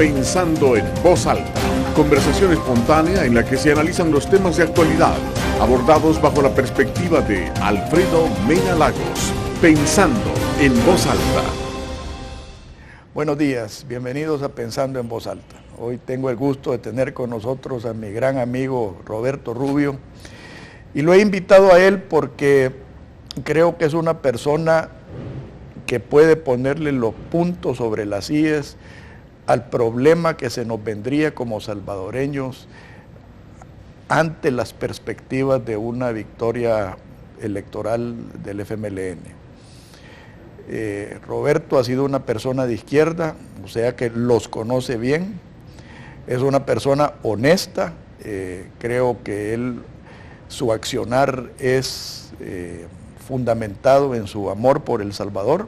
Pensando en Voz Alta, conversación espontánea en la que se analizan los temas de actualidad, abordados bajo la perspectiva de Alfredo Mena Lagos. Pensando en Voz Alta. Buenos días, bienvenidos a Pensando en Voz Alta. Hoy tengo el gusto de tener con nosotros a mi gran amigo Roberto Rubio, y lo he invitado a él porque creo que es una persona que puede ponerle los puntos sobre las íes al problema que se nos vendría como salvadoreños ante las perspectivas de una victoria electoral del FMLN. Roberto ha sido una persona de izquierda, o sea que los conoce bien, es una persona honesta, creo que su accionar es fundamentado en su amor por El Salvador,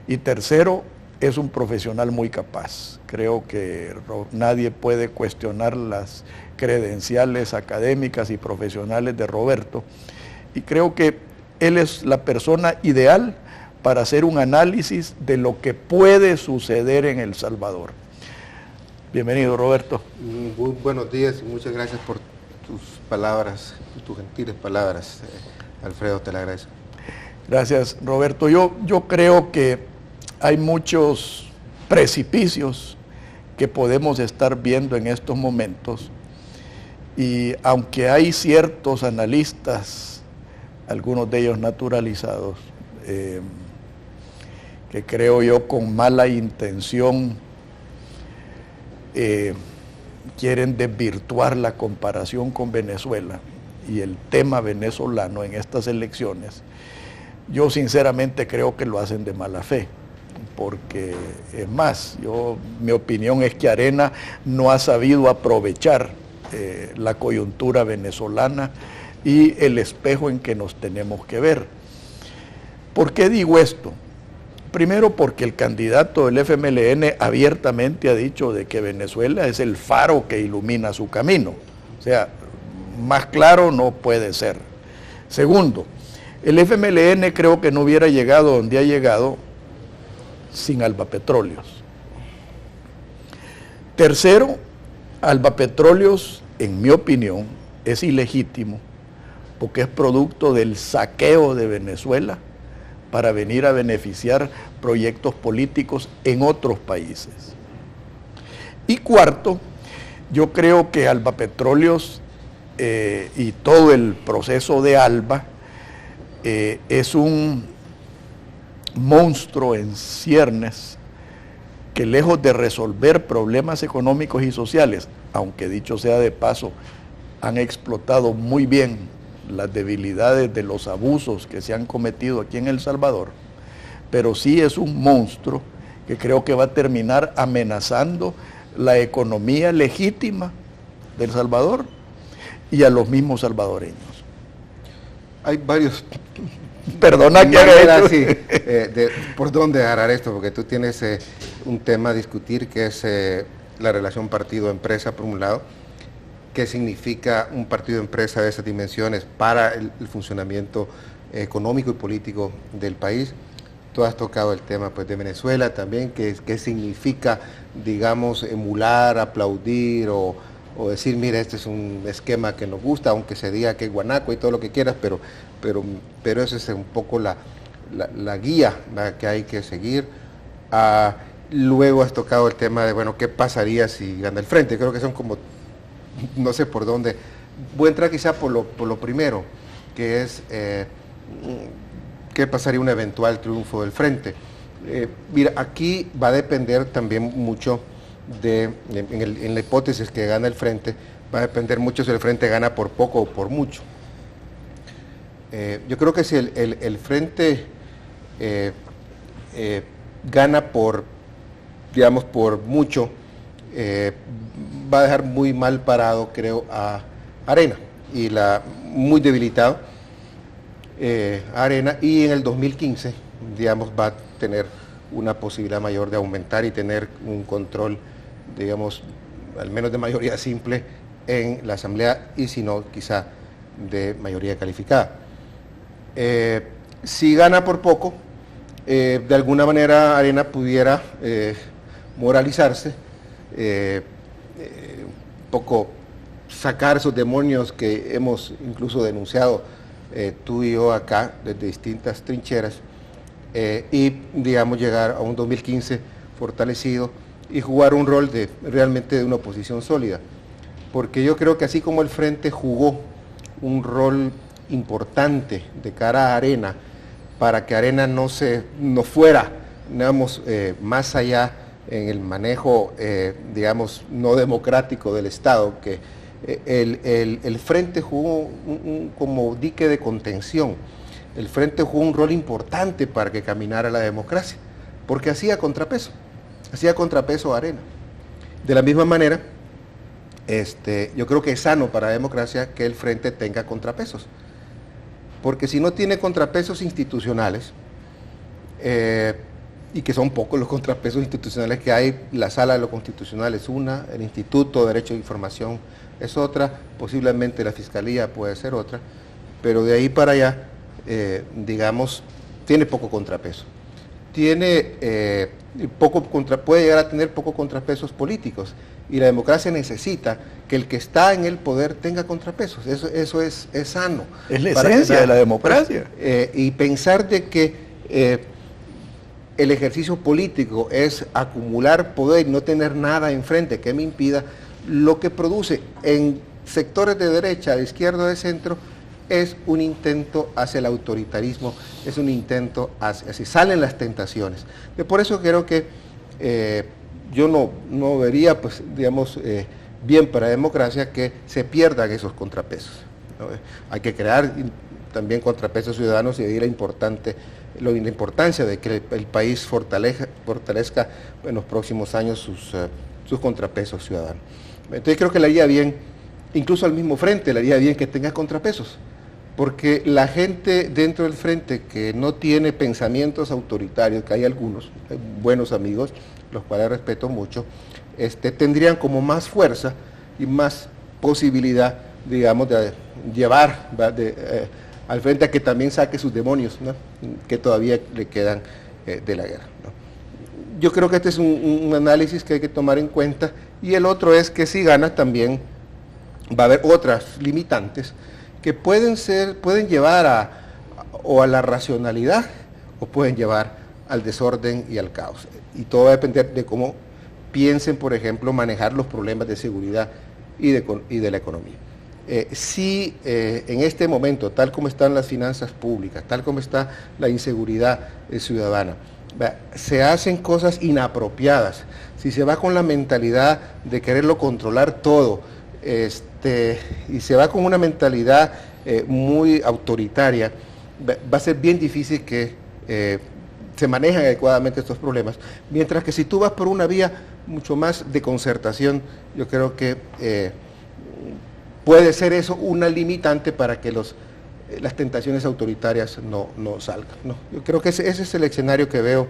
y tercero, es un profesional muy capaz. Creo que nadie puede cuestionar las credenciales académicas y profesionales de Roberto, y creo que él es la persona ideal para hacer un análisis de lo que puede suceder en El Salvador. Bienvenido, Roberto. Muy buenos días y muchas gracias por tus palabras, tus gentiles palabras, Alfredo, te lo agradezco. Gracias, Roberto. Yo creo que hay muchos precipicios que podemos estar viendo en estos momentos, y aunque hay ciertos analistas, algunos de ellos naturalizados, que creo yo con mala intención quieren desvirtuar la comparación con Venezuela y el tema venezolano en estas elecciones, yo sinceramente creo que lo hacen de mala fe. Porque es más, mi opinión es que Arena no ha sabido aprovechar la coyuntura venezolana y el espejo en que nos tenemos que ver. ¿Por qué digo esto? Primero, porque el candidato del FMLN abiertamente ha dicho de que Venezuela es el faro que ilumina su camino. O sea, más claro no puede ser. Segundo, el FMLN creo que no hubiera llegado donde ha llegado sin Alba Petróleos. Tercero, Alba Petróleos, en mi opinión, es ilegítimo porque es producto del saqueo de Venezuela para venir a beneficiar proyectos políticos en otros países. Y cuarto, yo creo que Alba Petróleos y todo el proceso de Alba es un monstruo en ciernes que, lejos de resolver problemas económicos y sociales, aunque dicho sea de paso, han explotado muy bien las debilidades de los abusos que se han cometido aquí en El Salvador, pero sí es un monstruo que creo que va a terminar amenazando la economía legítima de El Salvador y a los mismos salvadoreños. Hay varios... Perdona que haga esto. ¿Por dónde agarrar esto? Porque tú tienes un tema a discutir que es la relación partido-empresa, por un lado. ¿Qué significa un partido-empresa de esas dimensiones para el funcionamiento económico y político del país? Tú has tocado el tema pues, de Venezuela también, ¿qué significa, digamos, emular, aplaudir o decir, mira, este es un esquema que nos gusta, aunque se diga que es guanaco y todo lo que quieras, pero esa es un poco la guía, ¿verdad?, que hay que seguir. Luego has tocado el tema de, bueno, ¿qué pasaría si gana el Frente? Creo que son como, no sé por dónde. Voy a entrar quizá por lo primero, que es, ¿qué pasaría un eventual triunfo del Frente? Mira, aquí va a depender también mucho en la hipótesis que gana el Frente, va a depender mucho si el Frente gana por poco o por mucho. Yo creo que si el Frente gana por mucho, va a dejar muy mal parado, creo, a Arena, y muy debilitado a Arena, y en el 2015, digamos, va a tener una posibilidad mayor de aumentar y tener un control, digamos, al menos de mayoría simple en la Asamblea, y si no, quizá de mayoría calificada. Si gana por poco, de alguna manera Arena pudiera moralizarse un poco sacar esos demonios que hemos incluso denunciado tú y yo acá desde distintas trincheras y digamos llegar a un 2015 fortalecido y jugar un rol realmente de una oposición sólida, porque yo creo que así como el Frente jugó un rol importante de cara a Arena para que Arena no fuera, digamos, más allá en el manejo, digamos, no democrático del Estado, que el Frente jugó como dique de contención. El Frente jugó un rol importante para que caminara la democracia, porque hacía contrapeso a Arena. De la misma manera, yo creo que es sano para la democracia que el Frente tenga contrapesos, porque si no tiene contrapesos institucionales, y que son pocos los contrapesos institucionales que hay, la Sala de lo Constitucional es una, el Instituto de Derecho de Información es otra, posiblemente la Fiscalía puede ser otra, pero de ahí para allá, digamos, tiene poco contrapeso. Puede llegar a tener poco contrapesos políticos, y la democracia necesita que el que está en el poder tenga contrapesos. Eso es sano. Es la esencia de la democracia. Y pensar de que el ejercicio político es acumular poder y no tener nada enfrente que me impida, lo que produce en sectores de derecha, de izquierda, de centro, es un intento hacia el autoritarismo, es un intento hacia salen las tentaciones. Por eso creo que yo no vería, pues, digamos, bien para la democracia que se pierdan esos contrapesos, ¿no? Hay que crear también contrapesos ciudadanos, y ahí la importancia de que el país fortalezca en los próximos años sus contrapesos ciudadanos. Entonces creo que le haría bien, incluso al mismo Frente, le haría bien que tenga contrapesos, porque la gente dentro del Frente que no tiene pensamientos autoritarios, que hay algunos, buenos amigos, los cuales respeto mucho, tendrían como más fuerza y más posibilidad, digamos, de llevar al Frente a que también saque sus demonios, ¿no?, que todavía le quedan de la guerra, ¿no? Yo creo que este es un análisis que hay que tomar en cuenta, y el otro es que si gana también va a haber otras limitantes que pueden llevar a la racionalidad, o pueden llevar al desorden y al caos. Y todo va a depender de cómo piensen, por ejemplo, manejar los problemas de seguridad y de la economía. Si en este momento, tal como están las finanzas públicas, tal como está la inseguridad ciudadana, se hacen cosas inapropiadas, si se va con la mentalidad de quererlo controlar todo, y se va con una mentalidad muy autoritaria, va a ser bien difícil que se manejen adecuadamente estos problemas, mientras que si tú vas por una vía mucho más de concertación, yo creo que puede ser eso una limitante para que las tentaciones autoritarias no salgan, ¿no? Yo creo que ese es el escenario que veo,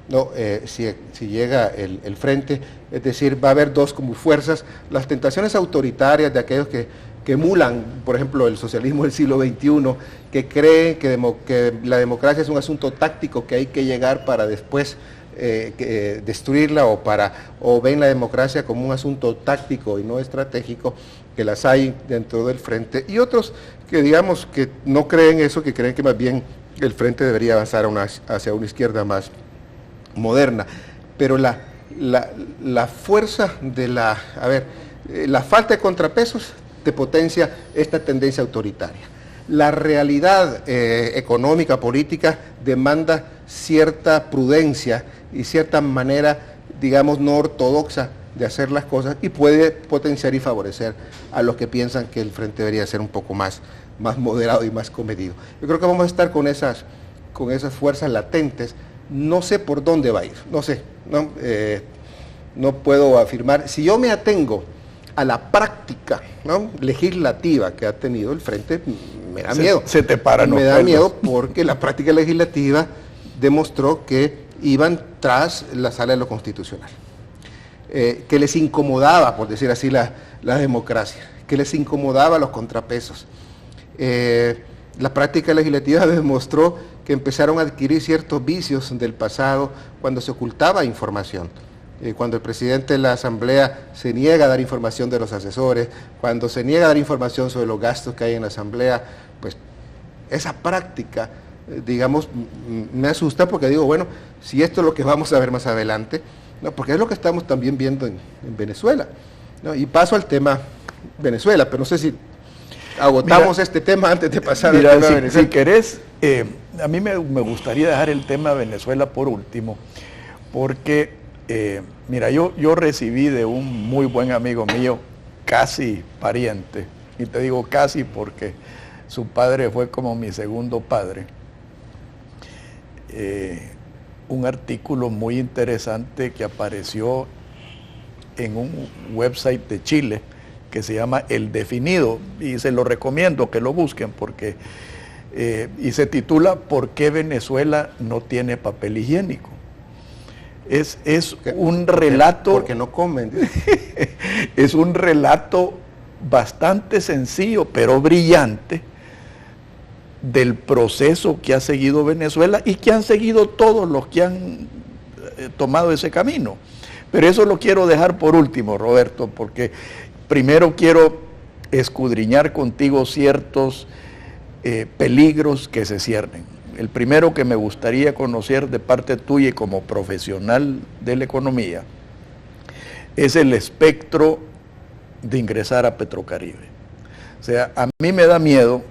¿no? Si llega el Frente, es decir, va a haber dos como fuerzas, las tentaciones autoritarias de aquellos que emulan, por ejemplo, el socialismo del siglo XXI, que creen que la democracia es un asunto táctico que hay que llegar para después destruirla, o ven la democracia como un asunto táctico y no estratégico, que las hay dentro del Frente, y otros que, digamos, que no creen eso, que creen que más bien el Frente debería avanzar hacia una izquierda más moderna. Pero la fuerza de la falta de contrapesos te potencia esta tendencia autoritaria. La realidad económica, política, demanda cierta prudencia y cierta manera, digamos, no ortodoxa de hacer las cosas, y puede potenciar y favorecer a los que piensan que el Frente debería ser un poco más moderado y más comedido. Yo creo que vamos a estar con esas fuerzas latentes. No sé por dónde va a ir, no sé, no puedo afirmar. Si yo me atengo a la práctica, ¿no?, legislativa que ha tenido el Frente, me da miedo. Se te paran los Me da pelos. miedo porque la práctica legislativa demostró que iban tras la Sala de lo Constitucional, que les incomodaba, por decir así, la democracia, que les incomodaba los contrapesos. La práctica legislativa demostró que empezaron a adquirir ciertos vicios del pasado cuando se ocultaba información. cuando el presidente de la Asamblea se niega a dar información de los asesores, cuando se niega a dar información sobre los gastos que hay en la Asamblea, pues esa práctica, digamos, me asusta porque digo, bueno, si esto es lo que vamos a ver más adelante, ¿no? Porque es lo que estamos también viendo en Venezuela, ¿no? Y paso al tema Venezuela, pero no sé si agotamos este tema antes de pasar al tema Venezuela. Si querés, a mí me gustaría dejar el tema Venezuela por último, porque, mira, yo recibí de un muy buen amigo mío, casi pariente, y te digo casi porque su padre fue como mi segundo padre, un artículo muy interesante que apareció en un website de Chile que se llama El Definido, y se lo recomiendo que lo busquen porque y se titula ¿Por qué Venezuela no tiene papel higiénico? Es un relato... Porque no comen. Es un relato bastante sencillo, pero brillante, del proceso que ha seguido Venezuela y que han seguido todos los que han tomado ese camino. Pero eso lo quiero dejar por último, Roberto, porque primero quiero escudriñar contigo ciertos peligros que se ciernen. El primero que me gustaría conocer de parte tuya y como profesional de la economía es el espectro de ingresar a Petrocaribe. O sea, a mí me da miedo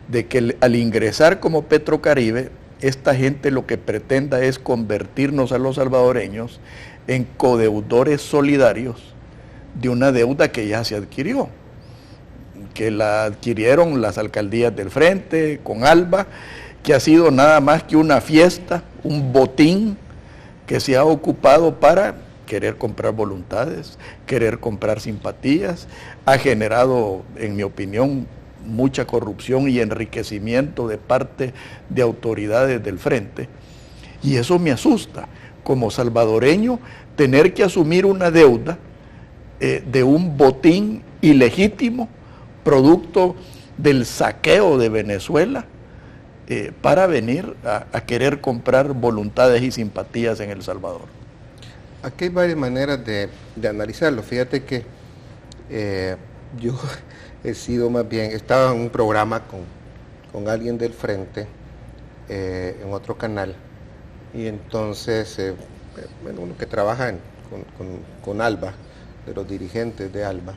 de que al ingresar como Petrocaribe, esta gente lo que pretenda es convertirnos a los salvadoreños en codeudores solidarios de una deuda que ya se adquirió, que la adquirieron las alcaldías del Frente, con ALBA, que ha sido nada más que una fiesta, un botín que se ha ocupado para querer comprar voluntades, querer comprar simpatías, ha generado, en mi opinión, mucha corrupción y enriquecimiento de parte de autoridades del Frente, y eso me asusta, como salvadoreño, tener que asumir una deuda de un botín ilegítimo, producto del saqueo de Venezuela, para venir a querer comprar voluntades y simpatías en El Salvador. Aquí hay varias maneras de analizarlo. Fíjate que yo he sido más bien, estaba en un programa con alguien del Frente, en otro canal, y entonces, uno que trabaja con ALBA, de los dirigentes de ALBA,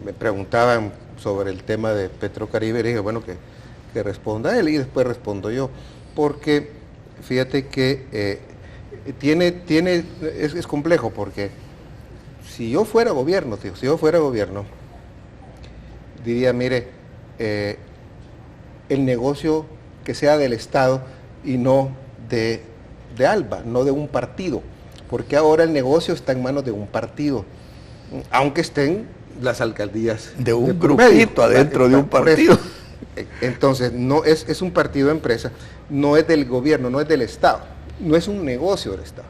me preguntaban sobre el tema de Petrocaribe, y dije, bueno, que responda él y después respondo yo, porque fíjate que es complejo, porque si yo fuera gobierno, diría, mire, el negocio que sea del Estado y no de ALBA, no de un partido, porque ahora el negocio está en manos de un partido, aunque estén las alcaldías de un grupito adentro de un partido. Entonces, no es un partido empresa, no es del gobierno, no es del Estado, no es un negocio del Estado.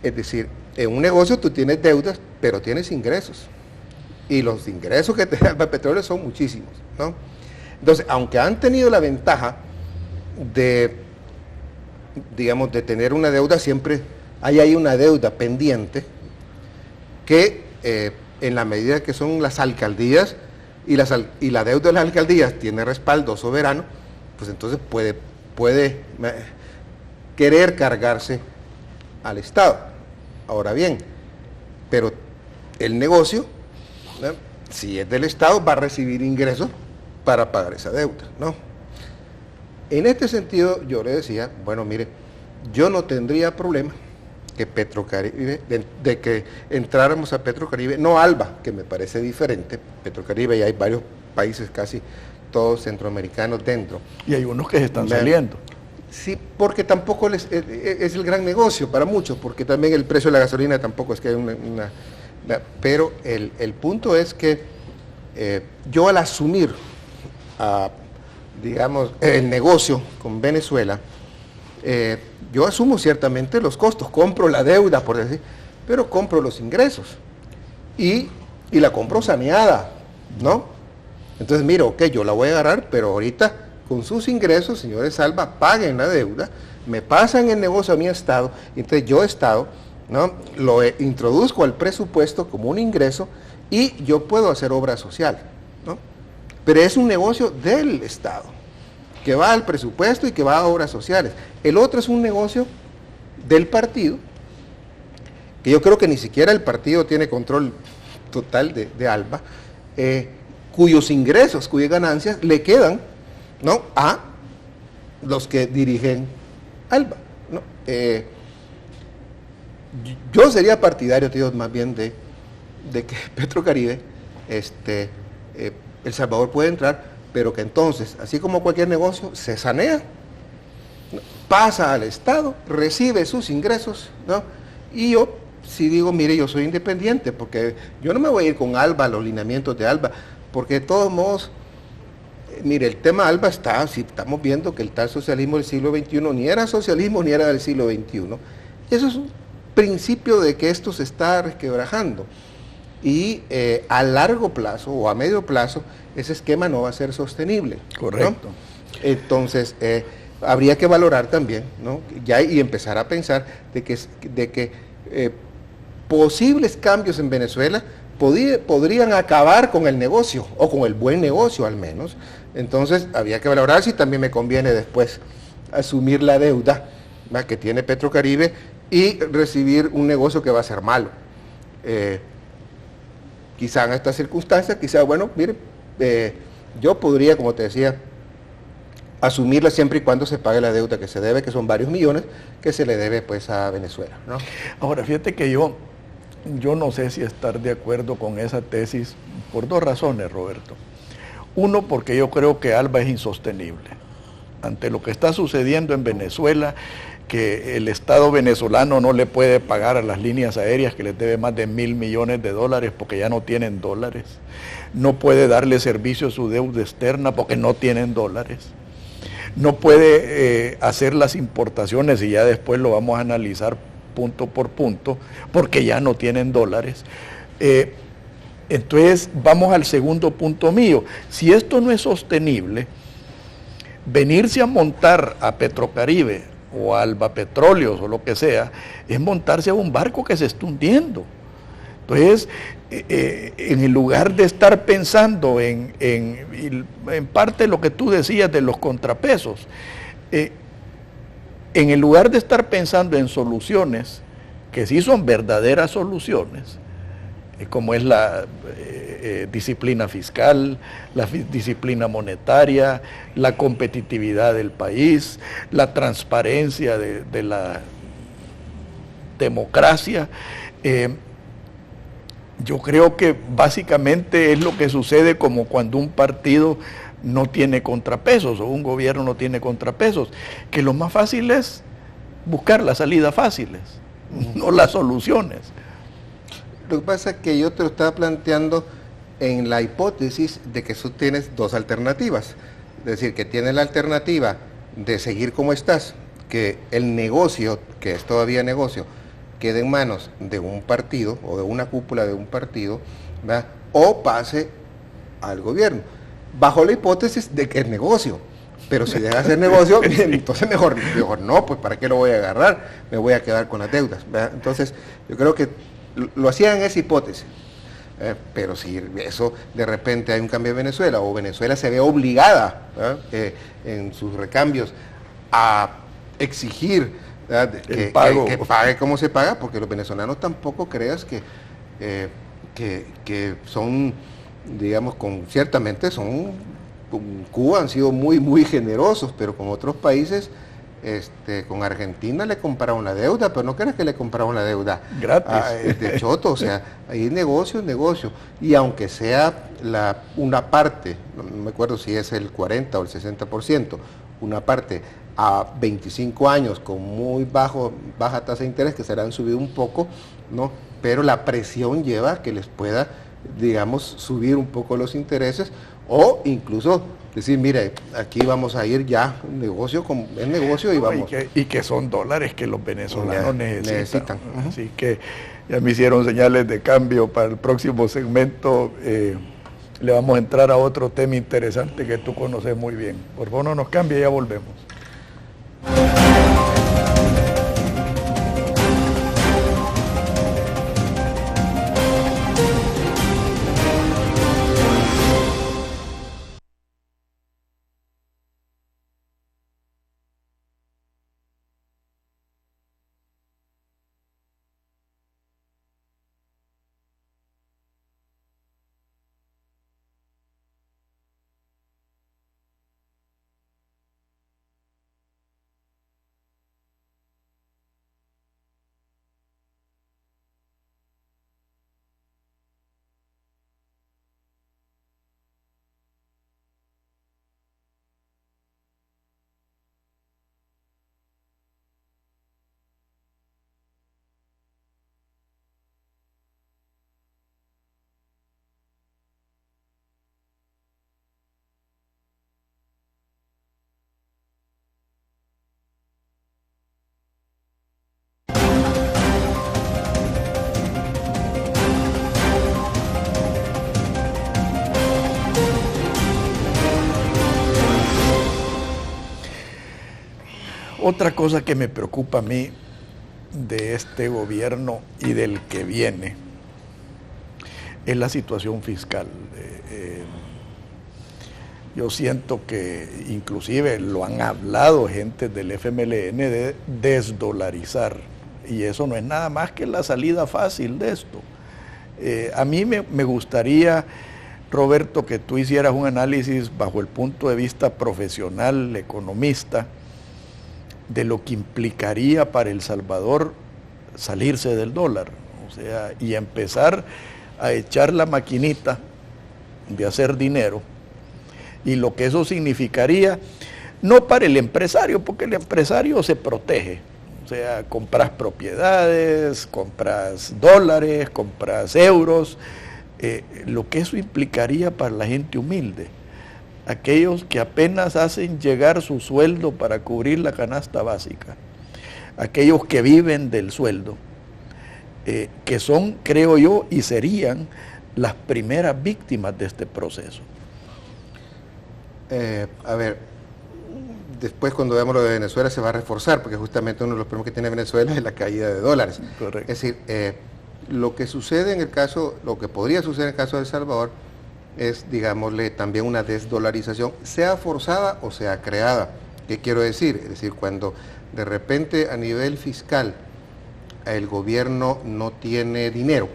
Es decir, en un negocio tú tienes deudas, pero tienes ingresos. Y los ingresos que te da el petróleo son muchísimos, ¿no? Entonces, aunque han tenido la ventaja de, digamos, de tener una deuda, siempre hay una deuda pendiente que en la medida que son las alcaldías y la deuda de las alcaldías tiene respaldo soberano, pues entonces puede querer cargarse al Estado. Ahora bien, pero el negocio, ¿no?, si es del Estado, va a recibir ingresos para pagar esa deuda, ¿no? En este sentido, yo le decía, bueno, mire, yo no tendría problema que Petrocaribe, de que entráramos a Petrocaribe, no ALBA, que me parece diferente. Petrocaribe, y hay varios países, casi todos centroamericanos dentro. Y hay unos que se están saliendo. Sí, porque tampoco es el gran negocio para muchos, porque también el precio de la gasolina tampoco es que hay pero el punto es que yo al asumir, digamos, el negocio con Venezuela, yo asumo ciertamente los costos, compro la deuda, por decir, pero compro los ingresos y la compro saneada, ¿no? Entonces, mira, ok, yo la voy a agarrar, pero ahorita con sus ingresos, señores Alba, paguen la deuda, me pasan el negocio a mi Estado, y entonces yo Estado, ¿no?, lo introduzco al presupuesto como un ingreso y yo puedo hacer obra social, ¿no? Pero es un negocio del Estado, que va al presupuesto y que va a obras sociales. El otro es un negocio del partido, que yo creo que ni siquiera el partido tiene control total de Alba, cuyos ingresos, cuyas ganancias le quedan, ¿no?, a los que dirigen Alba, ¿no? Yo sería partidario, tío, más bien de que Petrocaribe, El Salvador puede entrar, pero que entonces, así como cualquier negocio, se sanea, ¿no?, pasa al Estado, recibe sus ingresos, ¿no? Y yo sí digo, mire, yo soy independiente, porque yo no me voy a ir con Alba, los lineamientos de Alba, porque de todos modos, mire, el tema Alba está, si estamos viendo que el tal socialismo del siglo XXI ni era socialismo ni era del siglo XXI, eso es un principio de que esto se está resquebrajando, y a largo plazo o a medio plazo ese esquema no va a ser sostenible. Correcto. ¿No? Entonces, habría que valorar también, ¿no?, ya, y empezar a pensar de que posibles cambios en Venezuela podrían acabar con el negocio, o con el buen negocio al menos. Entonces habría que valorar si también me conviene después asumir la deuda, ¿verdad?, que tiene Petrocaribe, y recibir un negocio que va a ser malo. Quizá en estas circunstancias, quizá, bueno, mire, yo podría, como te decía, asumirla siempre y cuando se pague la deuda que se debe, que son varios millones, que se le debe pues a Venezuela, ¿no? Ahora, fíjate que yo no sé si estar de acuerdo con esa tesis por dos razones, Roberto. Uno, porque yo creo que Alba es insostenible. Ante lo que está sucediendo en Venezuela, que el Estado venezolano no le puede pagar a las líneas aéreas, que les debe más de $1.000 millones porque ya no tienen dólares. No puede darle servicio a su deuda externa porque no tienen dólares. No puede hacer las importaciones, y ya después lo vamos a analizar punto por punto, porque ya no tienen dólares. Entonces vamos al segundo punto mío. Si esto no es sostenible, venirse a montar a Petrocaribe o a Alba Petróleos o lo que sea, es montarse a un barco que se está hundiendo. Entonces, en el lugar de estar pensando en parte lo que tú decías de los contrapesos, en el lugar de estar pensando en soluciones que sí son verdaderas soluciones, como es la disciplina fiscal, la disciplina monetaria, la competitividad del país, la transparencia de la democracia, yo creo que básicamente es lo que sucede como cuando un partido no tiene contrapesos o un gobierno no tiene contrapesos, que lo más fácil es buscar las salidas fáciles, no las soluciones. Lo que pasa es que yo te lo estaba planteando en la hipótesis de que tú tienes dos alternativas. Es decir, que tienes la alternativa de seguir como estás, que el negocio, que es todavía negocio, quede en manos de un partido o de una cúpula de un partido, ¿verdad?, o pase al gobierno, bajo la hipótesis de que es negocio. Pero si deja de ser negocio, entonces mejor no, pues ¿para qué lo voy a agarrar? Me voy a quedar con las deudas, ¿verdad? Entonces, yo creo que lo hacían en esa hipótesis. Pero si eso de repente hay un cambio en Venezuela, o Venezuela se ve obligada en sus recambios a exigir que pague como se paga, porque los venezolanos tampoco creas que son, digamos, ciertamente son, con Cuba han sido muy, muy generosos, pero con otros países, con Argentina le compraron la deuda, pero no creas que le compraron la deuda gratis, de choto, o sea, ahí negocio es negocio, y aunque sea una parte, no me acuerdo si es el 40 o el 60%, una parte a 25 años con muy baja tasa de interés, que se le han subido un poco, ¿no? Pero la presión lleva a que les pueda, digamos, subir un poco los intereses, o incluso decir, mire, aquí vamos a ir ya, negocio y vamos. Y que son dólares que los venezolanos necesitan. Así Uh-huh. que ya me hicieron señales de cambio para el próximo segmento. le vamos a entrar a otro tema interesante que tú conoces muy bien. Por favor, no nos cambie, ya volvemos. Otra cosa que me preocupa a mí de este gobierno y del que viene es la situación fiscal. Yo siento que inclusive lo han hablado gente del FMLN de desdolarizar, y eso no es nada más que la salida fácil de esto. A mí me gustaría, Roberto, que tú hicieras un análisis bajo el punto de vista profesional, economista, de lo que implicaría para El Salvador salirse del dólar, o sea, y empezar a echar la maquinita de hacer dinero, y lo que eso significaría, no para el empresario, porque el empresario se protege, o sea, compras propiedades, compras dólares, compras euros, lo que eso implicaría para la gente humilde, aquellos que apenas hacen llegar su sueldo para cubrir la canasta básica, aquellos que viven del sueldo, que son, creo yo, y serían las primeras víctimas de este proceso. A ver, después cuando veamos lo de Venezuela se va a reforzar, porque justamente uno de los problemas que tiene Venezuela es la caída de dólares. Correcto. Es decir, lo que sucede en el caso, lo que podría suceder en el caso de El Salvador es, digámosle, también una desdolarización, sea forzada o sea creada. ¿Qué quiero decir? Es decir, cuando de repente a nivel fiscal el gobierno no tiene dinero,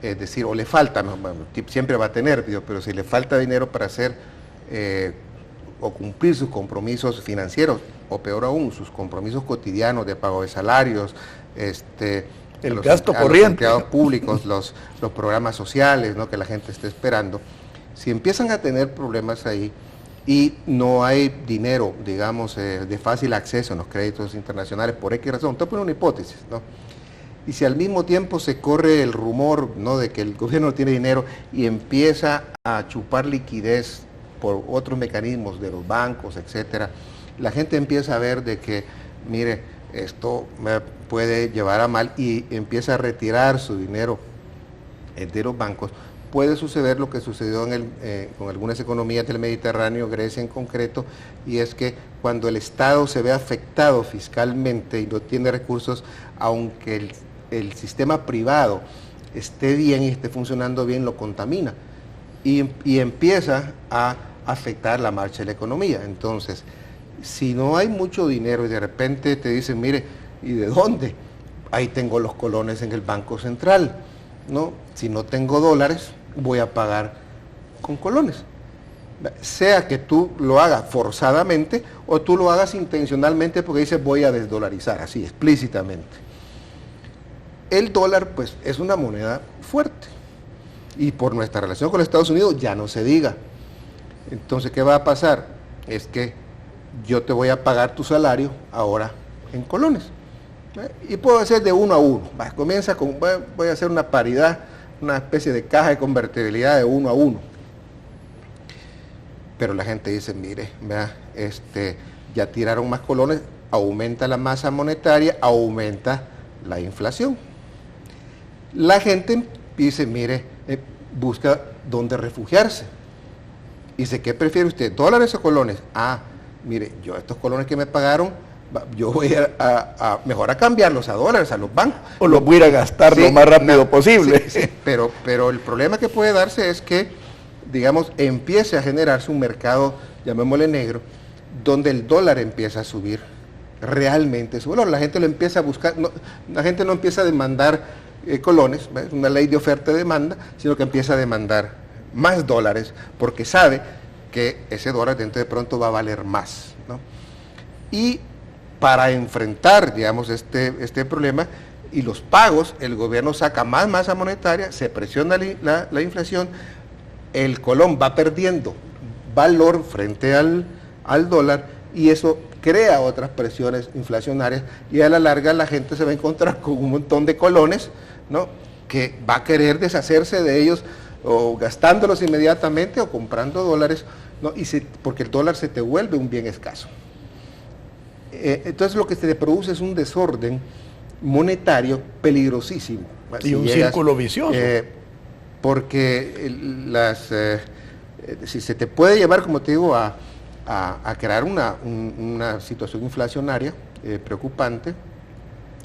es decir, o le falta, no, bueno, siempre va a tener, pero si le falta dinero para hacer o cumplir sus compromisos financieros, o peor aún, sus compromisos cotidianos de pago de salarios, el gasto corriente, los empleados públicos, los programas sociales, ¿no?, que la gente está esperando. Si empiezan a tener problemas ahí y no hay dinero, digamos, de fácil acceso en los créditos internacionales, por X razón, te pone una hipótesis, ¿no? Y si al mismo tiempo se corre el rumor, ¿no?, de que el gobierno no tiene dinero y empieza a chupar liquidez por otros mecanismos de los bancos, etcétera, la gente empieza a ver de que, mire, esto me puede llevar a mal, y empieza a retirar su dinero de los bancos. Puede suceder lo que sucedió con algunas economías del Mediterráneo, Grecia en concreto, y es que cuando el Estado se ve afectado fiscalmente y no tiene recursos, aunque el sistema privado esté bien y esté funcionando bien, lo contamina y empieza a afectar la marcha de la economía. Entonces, si no hay mucho dinero y de repente te dicen, mire, ¿y de dónde? Ahí tengo los colones en el Banco Central, ¿no? Si no tengo dólares, voy a pagar con colones. Sea que tú lo hagas forzadamente o tú lo hagas intencionalmente porque dices voy a desdolarizar, así explícitamente. El dólar, pues, es una moneda fuerte, y por nuestra relación con los Estados Unidos ya no se diga. Entonces, ¿qué va a pasar? Es que yo te voy a pagar tu salario ahora en colones. Y puedo hacer de 1 a 1. Comienza con, voy a hacer una paridad, una especie de caja de convertibilidad de 1 a 1. Pero la gente dice, mire, vea, ya tiraron más colones, aumenta la masa monetaria, aumenta la inflación. La gente dice, mire, busca dónde refugiarse. Y dice, ¿qué prefiere usted? ¿Dólares o colones? Ah, mire, yo estos colones que me pagaron, yo voy a mejor a cambiarlos a dólares, a los bancos. O los voy a ir a gastar Sí, lo más rápido posible. Sí, pero el problema que puede darse es que, digamos, empiece a generarse un mercado, llamémosle negro, donde el dólar empieza a subir realmente su valor. La gente lo empieza a buscar, la gente no empieza a demandar colones, es una ley de oferta y demanda, sino que empieza a demandar más dólares, porque sabe que ese dólar dentro de pronto va a valer más, ¿no? Y para enfrentar, digamos, este problema y los pagos, el gobierno saca más masa monetaria, se presiona la inflación, el colón va perdiendo valor frente al dólar, y eso crea otras presiones inflacionarias, y a la larga la gente se va a encontrar con un montón de colones, ¿no?, que va a querer deshacerse de ellos, o gastándolos inmediatamente o comprando dólares, ¿no? Porque el dólar se te vuelve un bien escaso. Entonces lo que se te produce es un desorden monetario peligrosísimo. Y un círculo vicioso. Porque si se te puede llevar, como te digo, a crear una situación inflacionaria preocupante,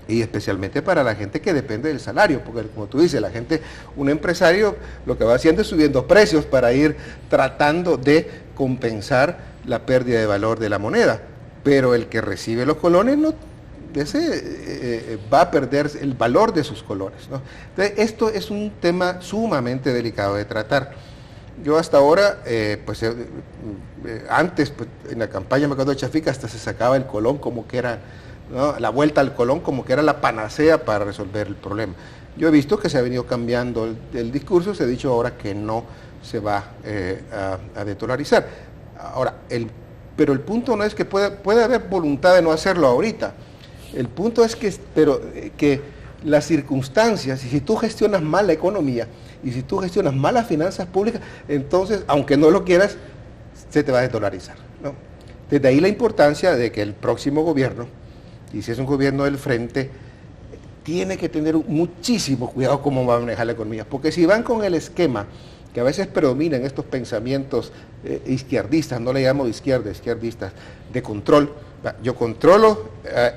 y especialmente para la gente que depende del salario, porque como tú dices, un empresario lo que va haciendo es subiendo precios para ir tratando de compensar la pérdida de valor de la moneda, pero el que recibe los colones va a perder el valor de sus colones, ¿no? Entonces, esto es un tema sumamente delicado de tratar. Yo hasta ahora, antes, pues, en la campaña, me acuerdo de Chafica, hasta se sacaba el colón como que era, ¿no?, la vuelta al colón como que era la panacea para resolver el problema. Yo he visto que se ha venido cambiando el discurso, se ha dicho ahora que no se va a desdolarizar. Ahora, pero el punto no es que puede haber voluntad de no hacerlo ahorita. El punto es que las circunstancias, y si tú gestionas mal la economía, y si tú gestionas mal las finanzas públicas, entonces, aunque no lo quieras, se te va a desdolarizar, ¿no? Desde ahí la importancia de que el próximo gobierno, y si es un gobierno del frente, tiene que tener muchísimo cuidado cómo va a manejar la economía, porque si van con el esquema que a veces predominan estos pensamientos izquierdistas, no le llamo izquierdistas, de control. Yo controlo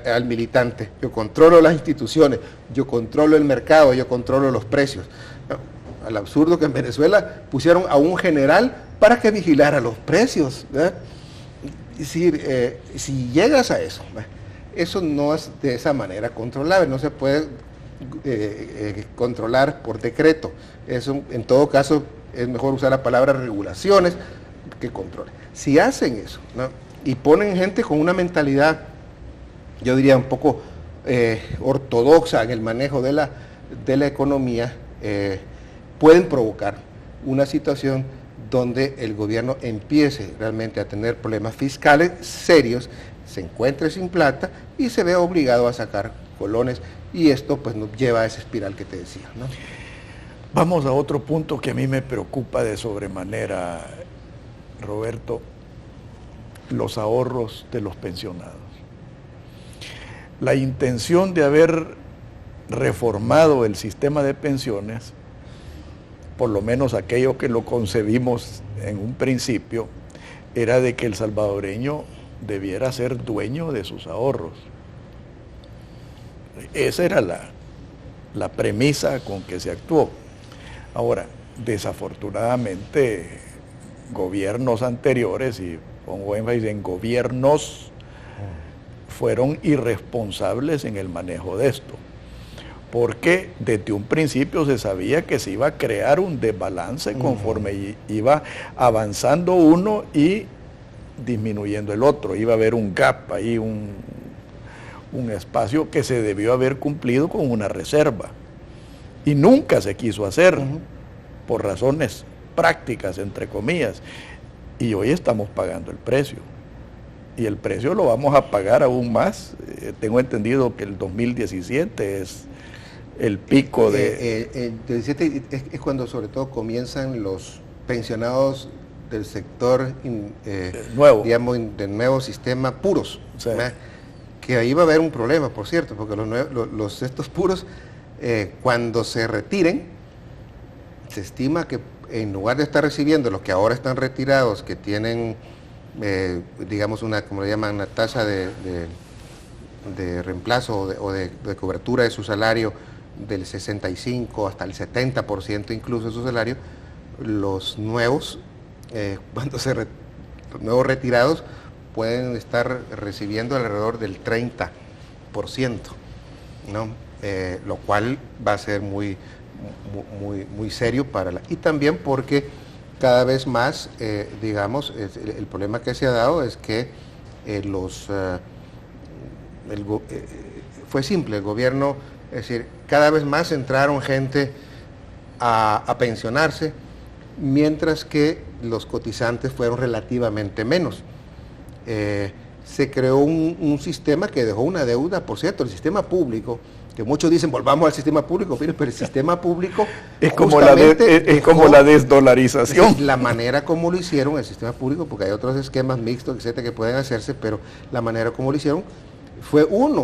al militante, yo controlo las instituciones, yo controlo el mercado, yo controlo los precios. Al absurdo que en Venezuela pusieron a un general para que vigilara los precios, ¿verdad? Es decir, si llegas a eso, eso no es de esa manera controlable, no se puede controlar por decreto. Eso, en todo caso, es mejor usar la palabra regulaciones que control. Si hacen eso, ¿no?, y ponen gente con una mentalidad, yo diría un poco ortodoxa en el manejo de la economía, pueden provocar una situación donde el gobierno empiece realmente a tener problemas fiscales serios, se encuentre sin plata y se vea obligado a sacar colones, y esto pues nos lleva a esa espiral que te decía, ¿no? Vamos a otro punto que a mí me preocupa de sobremanera, Roberto: los ahorros de los pensionados. La intención de haber reformado el sistema de pensiones, por lo menos aquello que lo concebimos en un principio, era de que el salvadoreño debiera ser dueño de sus ahorros. Esa era la premisa con que se actuó. Ahora, desafortunadamente, gobiernos anteriores, y pongo énfasis en gobiernos, fueron irresponsables en el manejo de esto, porque desde un principio se sabía que se iba a crear un desbalance conforme iba avanzando uno y disminuyendo el otro. Iba a haber un gap ahí, un espacio que se debió haber cumplido con una reserva, y nunca se quiso hacer por razones prácticas, entre comillas, y hoy estamos pagando el precio, y el precio lo vamos a pagar aún más. Tengo entendido que el 2017 es el pico de... El 2017 es cuando sobre todo comienzan los pensionados del sector nuevo, digamos, del nuevo sistema puros, sí, que ahí va a haber un problema, por cierto, porque estos puros, cuando se retiren, se estima que en lugar de estar recibiendo los que ahora están retirados, que tienen, digamos, como le llaman, una tasa de reemplazo o de cobertura de su salario del 65 hasta el 70% incluso de su salario, los nuevos, los nuevos retirados pueden estar recibiendo alrededor del 30%, ¿no? Lo cual va a ser muy serio y también porque cada vez más, digamos, el problema que se ha dado es que fue simple, el gobierno, es decir, cada vez más entraron gente a pensionarse, mientras que los cotizantes fueron relativamente menos. Se creó un sistema que dejó una deuda, por cierto, el sistema público, que muchos dicen volvamos al sistema público, pero el sistema público es como la desdolarización. Es la manera como lo hicieron el sistema público, porque hay otros esquemas mixtos, etcétera, que pueden hacerse, pero la manera como lo hicieron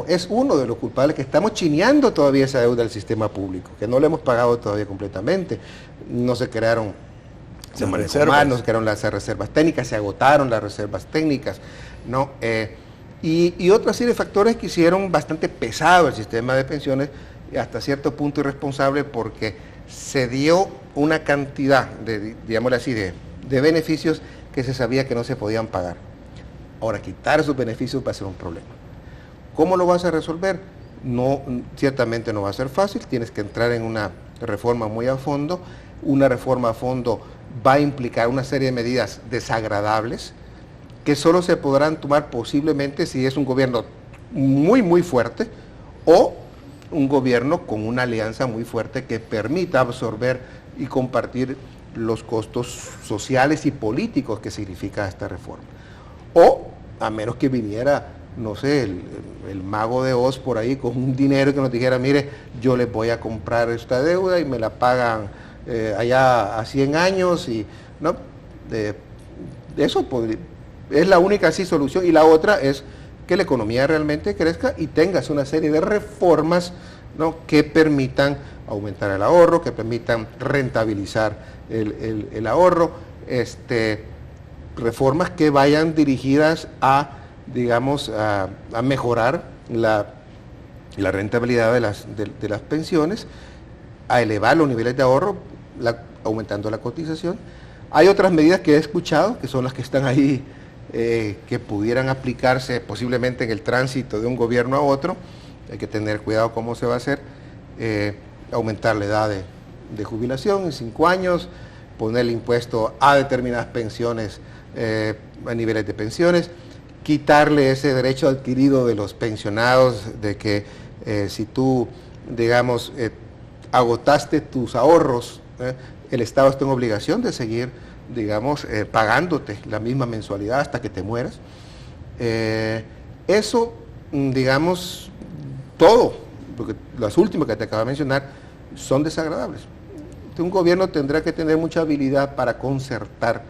es uno de los culpables, que estamos chineando todavía esa deuda del sistema público, que no lo hemos pagado todavía completamente. No se crearon no se crearon las reservas técnicas, se agotaron las reservas técnicas, ¿no? Y otra serie de factores que hicieron bastante pesado el sistema de pensiones, y hasta cierto punto irresponsable, porque se dio una cantidad digámoslo así, de beneficios que se sabía que no se podían pagar. Ahora, quitar esos beneficios va a ser un problema. ¿Cómo lo vas a resolver? No, ciertamente no va a ser fácil, tienes que entrar en una reforma muy a fondo. Una reforma a fondo va a implicar una serie de medidas desagradables que solo se podrán tomar posiblemente si es un gobierno muy fuerte o un gobierno con una alianza muy fuerte que permita absorber y compartir los costos sociales y políticos que significa esta reforma. O a menos que viniera, no sé, el mago de Oz por ahí con un dinero que nos dijera, mire, yo les voy a comprar esta deuda y me la pagan allá a 100 años, y no, eso es la única así solución. Y la otra es que la economía realmente crezca y tengas una serie de reformas, ¿no?, que permitan aumentar el ahorro, que permitan rentabilizar el ahorro, reformas que vayan dirigidas a, digamos, a mejorar la rentabilidad de las pensiones, a elevar los niveles de ahorro, aumentando la cotización. Hay otras medidas que he escuchado, que son las que están ahí, que pudieran aplicarse posiblemente en el tránsito de un gobierno a otro. Hay que tener cuidado cómo se va a hacer. Aumentar la edad de jubilación en 5 años, poner el impuesto a determinadas pensiones, a niveles de pensiones, quitarle ese derecho adquirido de los pensionados de que si tú, digamos, agotaste tus ahorros, el Estado está en obligación de seguir, digamos, pagándote la misma mensualidad hasta que te mueras. Eso, digamos, todo, porque las últimas que te acabo de mencionar son desagradables. Un gobierno tendrá que tener mucha habilidad para concertar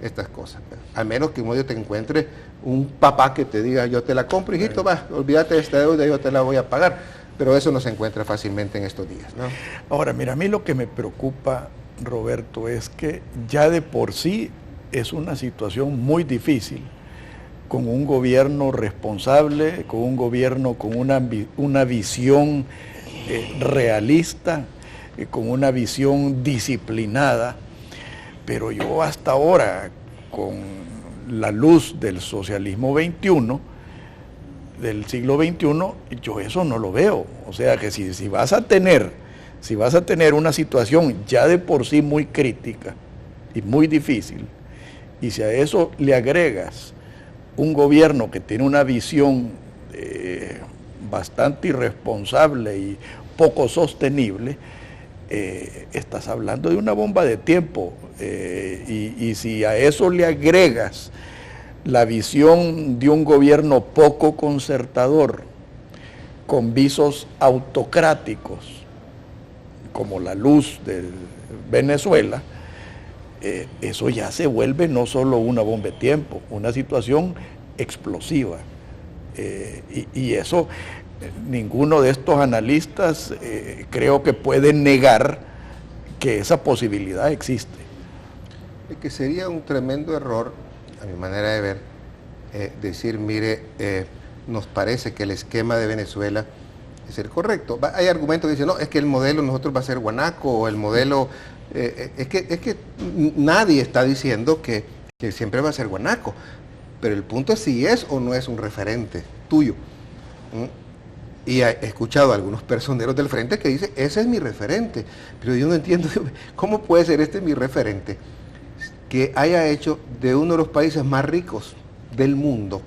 estas cosas, al menos que uno te encuentre un papá que te diga, yo te la compro, hijito, va, olvídate de esta deuda, yo te la voy a pagar, pero eso no se encuentra fácilmente en estos días, ¿no? Ahora, mira, a mí lo que me preocupa, Roberto, es que ya de por sí es una situación muy difícil, con un gobierno responsable, con un gobierno con una visión realista, con una visión disciplinada, pero yo hasta ahora, con la luz del socialismo XXI, del siglo XXI, yo eso no lo veo. O sea que si vas a tener una situación ya de por sí muy crítica y muy difícil, y si a eso le agregas un gobierno que tiene una visión bastante irresponsable y poco sostenible, estás hablando de una bomba de tiempo, y si a eso le agregas la visión de un gobierno poco concertador, con visos autocráticos, como la luz de Venezuela, eso ya se vuelve no solo una bomba de tiempo, una situación explosiva. Y eso ninguno de estos analistas creo que puede negar que esa posibilidad existe. Que sería un tremendo error, a mi manera de ver, decir, mire, nos parece que el esquema de Venezuela es el correcto. Hay argumentos que dicen, no, es que el modelo nosotros va a ser guanaco, o el modelo, es que nadie está diciendo que siempre va a ser guanaco, pero el punto es si es o no es un referente tuyo. Y he escuchado a algunos personeros del frente que dicen, ese es mi referente, pero yo no entiendo, ¿cómo puede ser este mi referente? Que haya hecho de uno de los países más ricos del mundo,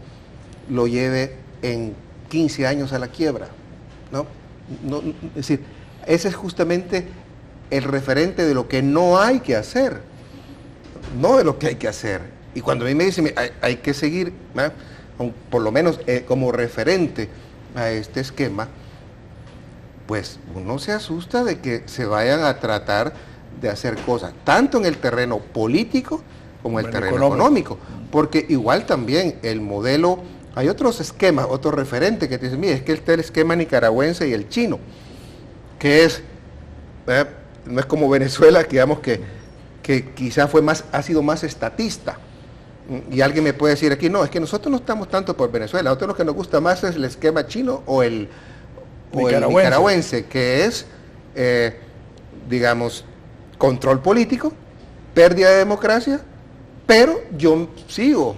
lo lleve en 15 años a la quiebra, ¿no? Es decir, ese es justamente el referente de lo que no hay que hacer, no de lo que hay que hacer. Y cuando a mí me dicen, hay que seguir, por lo menos como referente a este esquema, pues uno se asusta de que se vayan a tratar de hacer cosas, tanto en el terreno político como en el terreno económico, porque igual también el modelo, hay otros esquemas, otros referentes que te dicen, mire, es que está el esquema nicaragüense y el chino, que es, no es como Venezuela, digamos que quizás ha sido más estatista, y alguien me puede decir aquí, no, es que nosotros no estamos tanto por Venezuela, a nosotros lo que nos gusta más es el esquema chino o el nicaragüense, que es, digamos, control político, pérdida de democracia, pero yo sigo,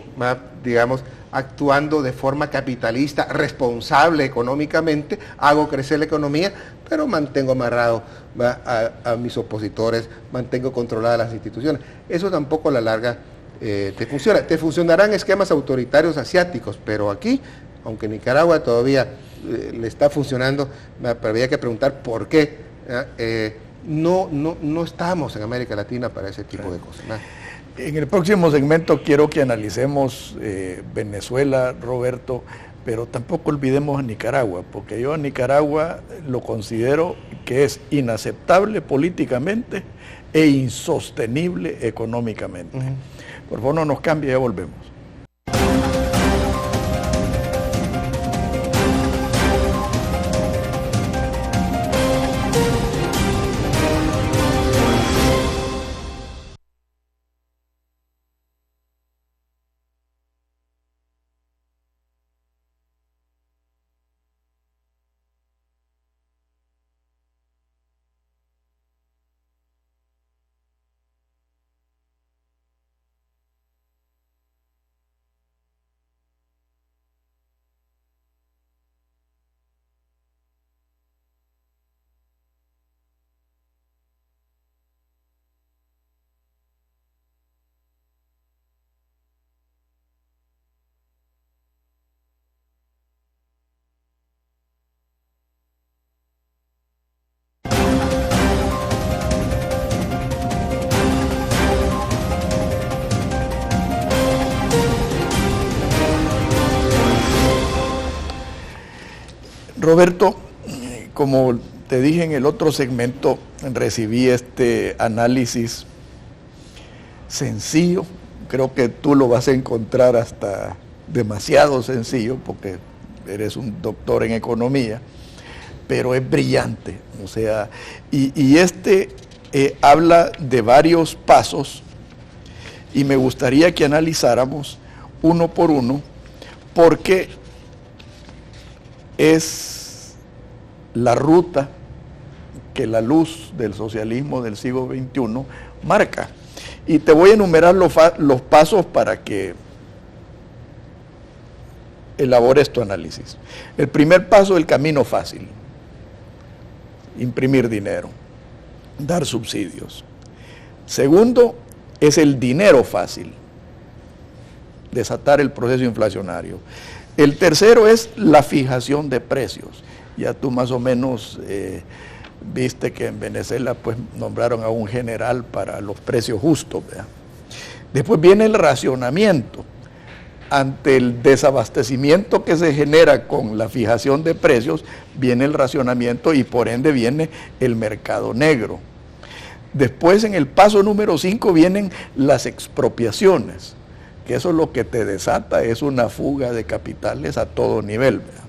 digamos, actuando de forma capitalista, responsable económicamente, hago crecer la economía, pero mantengo amarrado a mis opositores, mantengo controladas las instituciones. Eso tampoco a la larga te funciona. Te funcionarán esquemas autoritarios asiáticos, pero aquí, aunque Nicaragua todavía le está funcionando, pero había que preguntar por qué. No estamos en América Latina para ese tipo de cosas. En el próximo segmento quiero que analicemos Venezuela, Roberto, pero tampoco olvidemos a Nicaragua, porque yo a Nicaragua lo considero que es inaceptable políticamente e insostenible económicamente. Por favor, no nos cambie, ya volvemos. Roberto, como te dije en el otro segmento, recibí este análisis sencillo, creo que tú lo vas a encontrar hasta demasiado sencillo, porque eres un doctor en economía, pero es brillante, o sea, y habla de varios pasos, y me gustaría que analizáramos uno por uno, porque es la ruta que la luz del socialismo del siglo XXI marca. Y te voy a enumerar los pasos para que elabores tu análisis. El primer paso, el camino fácil. Imprimir dinero, dar subsidios. Segundo, es el dinero fácil, desatar el proceso inflacionario. El tercero es la fijación de precios. Ya tú más o menos viste que en Venezuela pues nombraron a un general para los precios justos, ¿verdad? Después viene el racionamiento. Ante el desabastecimiento que se genera con la fijación de precios, viene el racionamiento y por ende viene el mercado negro. Después, en el paso número 5, vienen las expropiaciones, que eso es lo que te desata, es una fuga de capitales a todo nivel, ¿verdad?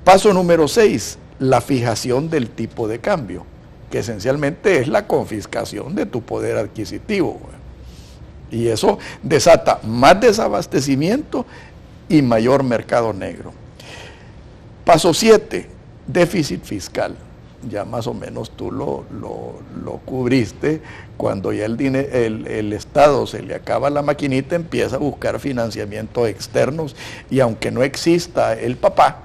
Paso número 6, la fijación del tipo de cambio. que esencialmente es la confiscación de tu poder adquisitivo. Y eso desata más desabastecimiento y mayor mercado negro. Paso 7, déficit fiscal. Ya más o menos tú lo cubriste. Cuando ya el Estado se le acaba la maquinita, empieza a buscar financiamientos externos, y aunque no exista el papá,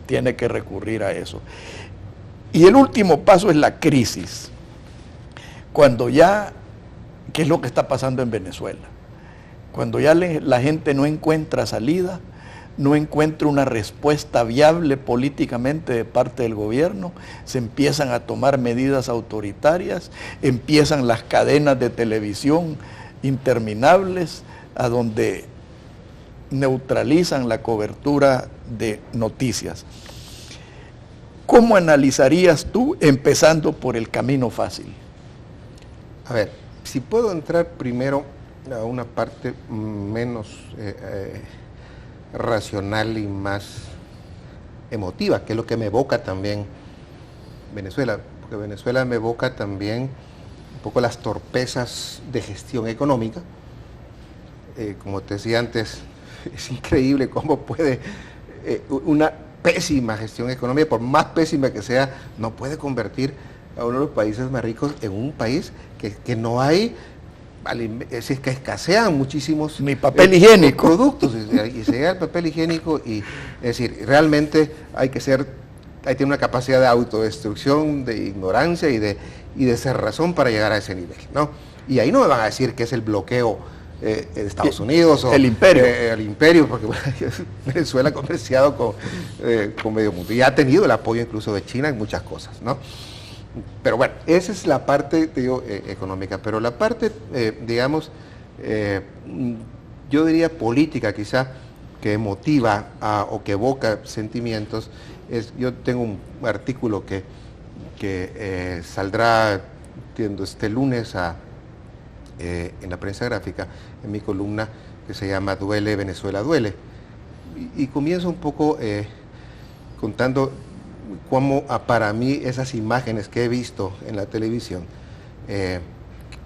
tiene que recurrir a eso. Y el último paso es la crisis. Cuando ya, ¿qué es lo que está pasando en Venezuela? Cuando ya la gente no encuentra salida, no encuentra una respuesta viable políticamente de parte del gobierno, se empiezan a tomar medidas autoritarias, empiezan las cadenas de televisión interminables a donde neutralizan la cobertura de noticias. ¿Cómo analizarías tú, empezando por el camino fácil? A ver, si puedo entrar primero a una parte menos racional y más emotiva, que es lo que me evoca también Venezuela, porque Venezuela me evoca también un poco las torpezas de gestión económica. Como te decía antes, es increíble cómo puede una pésima gestión económica, por más pésima que sea, no puede convertir a uno de los países más ricos en un país que no hay, es que escasean muchísimos ni papel higiénico, productos, y se llega el papel higiénico, y es decir, realmente hay que tener una capacidad de autodestrucción, de ignorancia y de cerrazón para llegar a ese nivel, ¿no? Y ahí no me van a decir que es el bloqueo de Estados Unidos o el imperio, porque bueno, Venezuela ha comerciado con medio mundo y ha tenido el apoyo incluso de China en muchas cosas, ¿no? Pero bueno, esa es la parte, económica, pero la parte, digamos, yo diría política quizá, que motiva o que evoca sentimientos. Yo tengo un artículo que saldrá, entiendo, este lunes en la prensa gráfica, en mi columna, que se llama Duele, Venezuela duele. Y comienzo un poco contando cómo para mí esas imágenes que he visto en la televisión,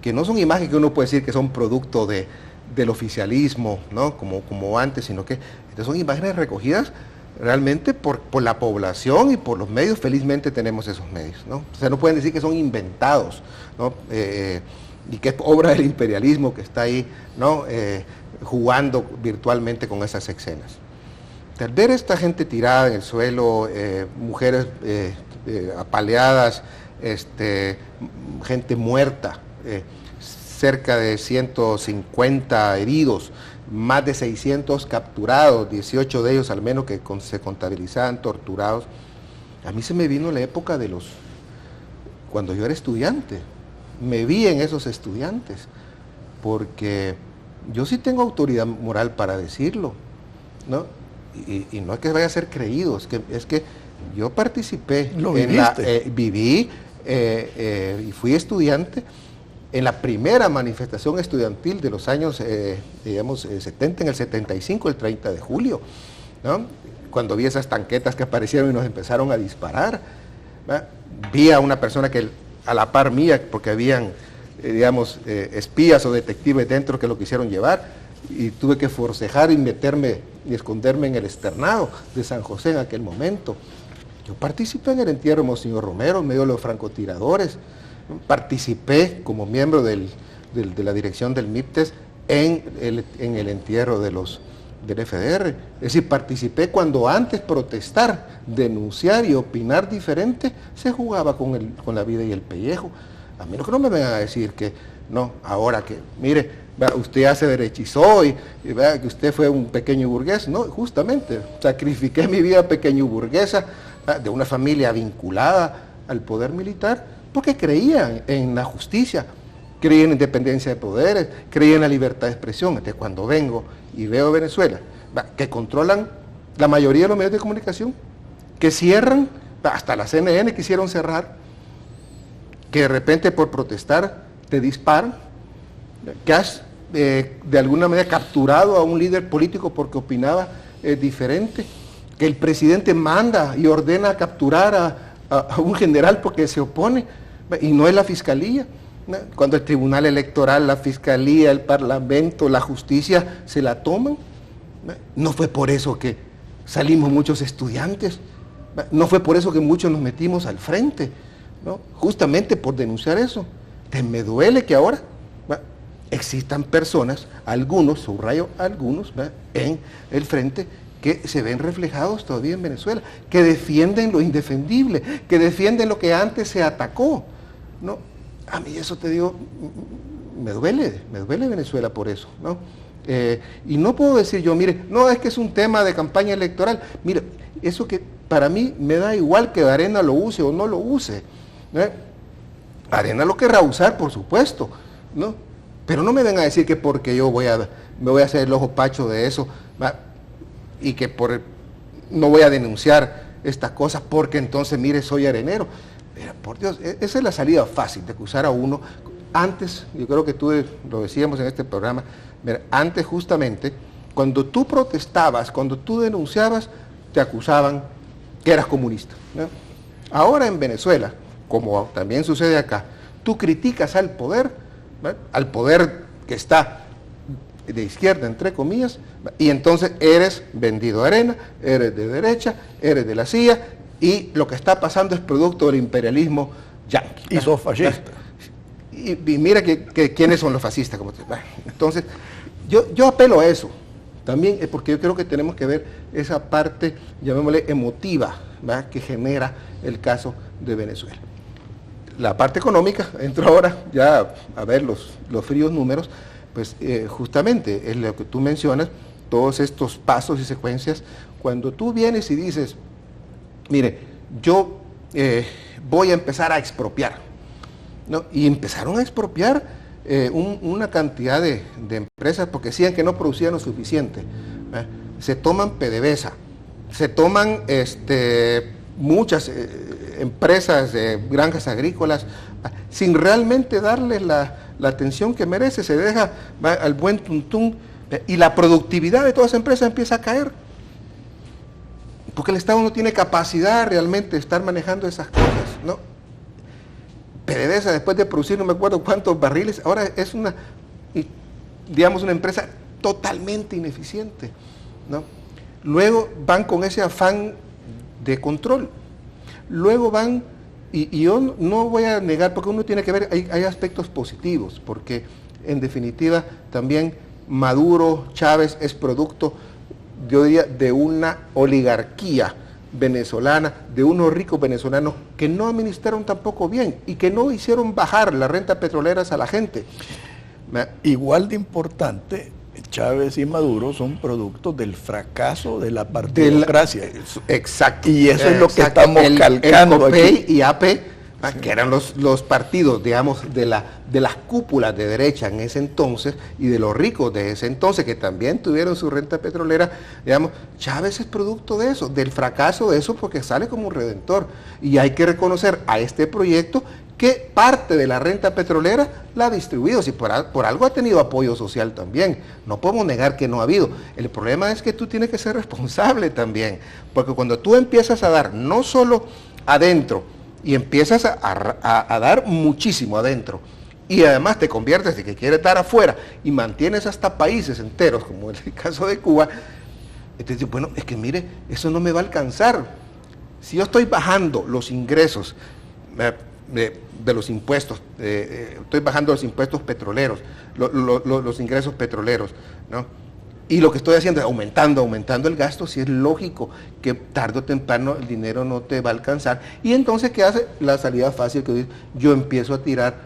que no son imágenes que uno puede decir que son producto del oficialismo, ¿no? como antes, sino que son imágenes recogidas realmente por la población y por los medios. Felizmente tenemos esos medios, ¿no? O sea, no pueden decir que son inventados, ¿no? Y que es obra del imperialismo que está ahí, ¿no? Jugando virtualmente con esas escenas. Al ver esta gente tirada en el suelo, mujeres apaleadas, gente muerta, cerca de 150 heridos, más de 600 capturados, 18 de ellos al menos que se contabilizaban torturados. A mí se me vino la época cuando yo era estudiante. Me vi en esos estudiantes, porque yo sí tengo autoridad moral para decirlo, ¿no? Y no es que vaya a ser creído, es que yo participé, viví y fui estudiante en la primera manifestación estudiantil de los años, 70, en el 75, el 30 de julio, ¿no? Cuando vi esas tanquetas que aparecieron y nos empezaron a disparar, ¿verdad? Vi a una persona que a la par mía, porque habían, espías o detectives dentro que lo quisieron llevar, y tuve que forcejar y meterme y esconderme en el externado de San José en aquel momento. Yo participé en el entierro de Monseñor Romero, en medio de los francotiradores. Participé como miembro de la dirección del MIPTES en el entierro del FDR. Es decir, participé cuando antes protestar, denunciar y opinar diferente, se jugaba con la vida y el pellejo. A mí no me vengan a decir que no, ahora que, mire, usted ya se derechizó y vea que usted fue un pequeño burgués. No, justamente, sacrifiqué mi vida pequeño burguesa de una familia vinculada al poder militar porque creía en la justicia, creía en la independencia de poderes, creía en la libertad de expresión. Entonces, cuando vengo y veo Venezuela, que controlan la mayoría de los medios de comunicación, que cierran, hasta la CNN quisieron cerrar, que de repente por protestar te disparan, que has de alguna manera capturado a un líder político porque opinaba diferente, que el presidente manda y ordena capturar a un general porque se opone, y no es la fiscalía. Cuando el Tribunal Electoral, la Fiscalía, el Parlamento, la Justicia se la toman, no fue por eso que salimos muchos estudiantes, no fue por eso que muchos nos metimos al frente, ¿no? Justamente por denunciar eso. Me duele que ahora existan personas, algunos, subrayo algunos, en el frente, que se ven reflejados todavía en Venezuela, que defienden lo indefendible, que defienden lo que antes se atacó, ¿no? A mí eso te digo, me duele Venezuela por eso, ¿no? Y no puedo decir yo, mire, no, es que es un tema de campaña electoral. Mire, eso que para mí me da igual que Arena lo use o no lo use, ¿no? Arena lo querrá usar, por supuesto, ¿no? Pero no me vengan a decir que porque yo me voy a hacer el ojo pacho de eso, y que no voy a denunciar estas cosas porque entonces, mire, soy arenero. Mira, por Dios, esa es la salida fácil de acusar a uno. Antes, yo creo que tú lo decíamos en este programa, mira, antes justamente, cuando tú protestabas, cuando tú denunciabas, te acusaban que eras comunista, ¿no? Ahora en Venezuela, como también sucede acá, tú criticas al poder que está de izquierda, entre comillas, y entonces eres vendido a Arena, eres de derecha, eres de la CIA, y lo que está pasando es producto del imperialismo yanqui. Y sos fascista. Y mira que quiénes son los fascistas. Entonces, yo apelo a eso, también porque yo creo que tenemos que ver esa parte, llamémosle emotiva, ¿verdad?, que genera el caso de Venezuela. La parte económica, entro ahora ya a ver los fríos números, pues justamente es lo que tú mencionas, todos estos pasos y secuencias. Cuando tú vienes y dices, mire, yo voy a empezar a expropiar, ¿no? Y empezaron a expropiar una cantidad de empresas porque decían que no producían lo suficiente. Se toman PDVSA, se toman muchas empresas de granjas agrícolas, sin realmente darles la atención que merece. Se deja al buen tuntún y la productividad de todas las empresas empieza a caer, porque el Estado no tiene capacidad realmente de estar manejando esas cosas, ¿no? PDVSA, después de producir no me acuerdo cuántos barriles, ahora es una empresa totalmente ineficiente, ¿no? Luego van con ese afán de control. Luego van, y yo no voy a negar, porque uno tiene que ver, hay aspectos positivos, porque en definitiva también Maduro, Chávez es producto, yo diría, de una oligarquía venezolana, de unos ricos venezolanos que no administraron tampoco bien y que no hicieron bajar las rentas petroleras a la gente. Igual de importante, Chávez y Maduro son productos del fracaso de la partidocracia. Exacto. Y eso es lo que estamos calcando el COPEI aquí. y AP, que eran los partidos, digamos, de las cúpulas de derecha en ese entonces y de los ricos de ese entonces, que también tuvieron su renta petrolera, digamos. Chávez es producto de eso, del fracaso de eso, porque sale como un redentor. Y hay que reconocer a este proyecto que parte de la renta petrolera la ha distribuido, si por algo ha tenido apoyo social también, no podemos negar que no ha habido. El problema es que tú tienes que ser responsable también, porque cuando tú empiezas a dar no solo adentro, y empiezas a dar muchísimo adentro, y además te conviertes de que quieres dar afuera, y mantienes hasta países enteros, como en el caso de Cuba, entonces, bueno, es que mire, eso no me va a alcanzar. Si yo estoy bajando los ingresos de los impuestos, estoy bajando los impuestos petroleros, los ingresos petroleros, ¿no? Y lo que estoy haciendo es aumentando el gasto, si es lógico que tarde o temprano el dinero no te va a alcanzar. Y entonces, ¿qué hace? La salida fácil, que yo empiezo a tirar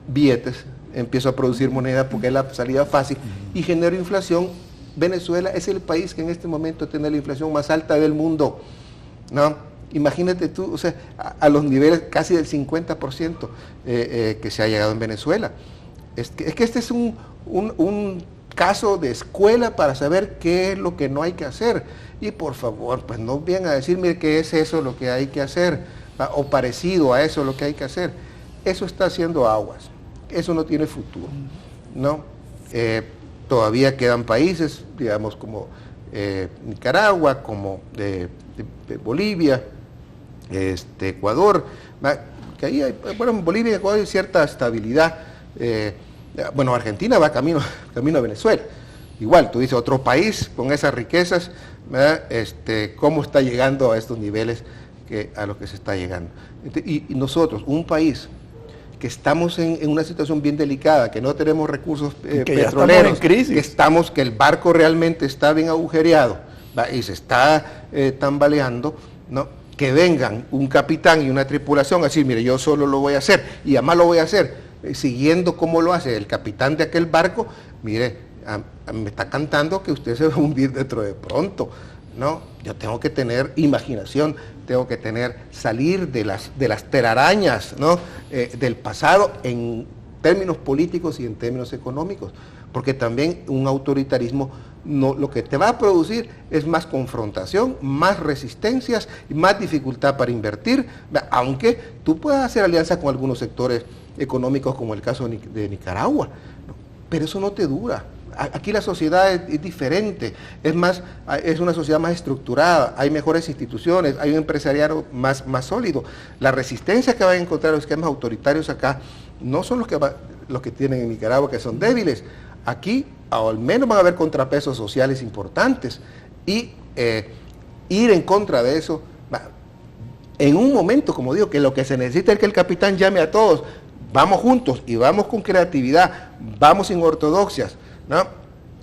billetes, empiezo a producir moneda porque es la salida fácil y genero inflación. Venezuela es el país que en este momento tiene la inflación más alta del mundo, ¿no? Imagínate tú, o sea, a los niveles casi del 50% que se ha llegado en Venezuela. Es que este es un caso de escuela para saber qué es lo que no hay que hacer. Y por favor, pues no vengan a decirme que es eso lo que hay que hacer, o parecido a eso lo que hay que hacer. Eso está haciendo aguas, eso no tiene futuro, ¿no? Todavía quedan países, digamos, como Nicaragua, como de Bolivia, Ecuador, que ahí hay, bueno, en Bolivia y Ecuador hay cierta estabilidad. Bueno, Argentina va camino a Venezuela. Igual, tú dices, otro país con esas riquezas, ¿cómo está llegando a estos niveles a los que se está llegando? Y nosotros, un país que estamos en una situación bien delicada, que no tenemos recursos petroleros, que el barco realmente está bien agujereado, y se está tambaleando, ¿no? Que vengan un capitán y una tripulación a decir, mire, yo solo lo voy a hacer, y además lo voy a hacer siguiendo cómo lo hace el capitán de aquel barco, mire, me está cantando que usted se va a hundir dentro de pronto, ¿no? Yo tengo que tener imaginación, tengo que salir de las telarañas, ¿no? Del pasado en términos políticos y en términos económicos, porque también un autoritarismo lo que te va a producir es más confrontación, más resistencias y más dificultad para invertir, aunque tú puedas hacer alianza con algunos sectores económicos como el caso de Nicaragua, ¿no? Pero eso no te dura. Aquí la sociedad es diferente, es una sociedad más estructurada, hay mejores instituciones, hay un empresariado más sólido. La resistencia que van a encontrar los esquemas autoritarios acá no son los que tienen en Nicaragua, que son débiles. Aquí al menos van a haber contrapesos sociales importantes y ir en contra de eso, en un momento, como digo, que lo que se necesita es que el capitán llame a todos, vamos juntos y vamos con creatividad, vamos sin ortodoxias, ¿no?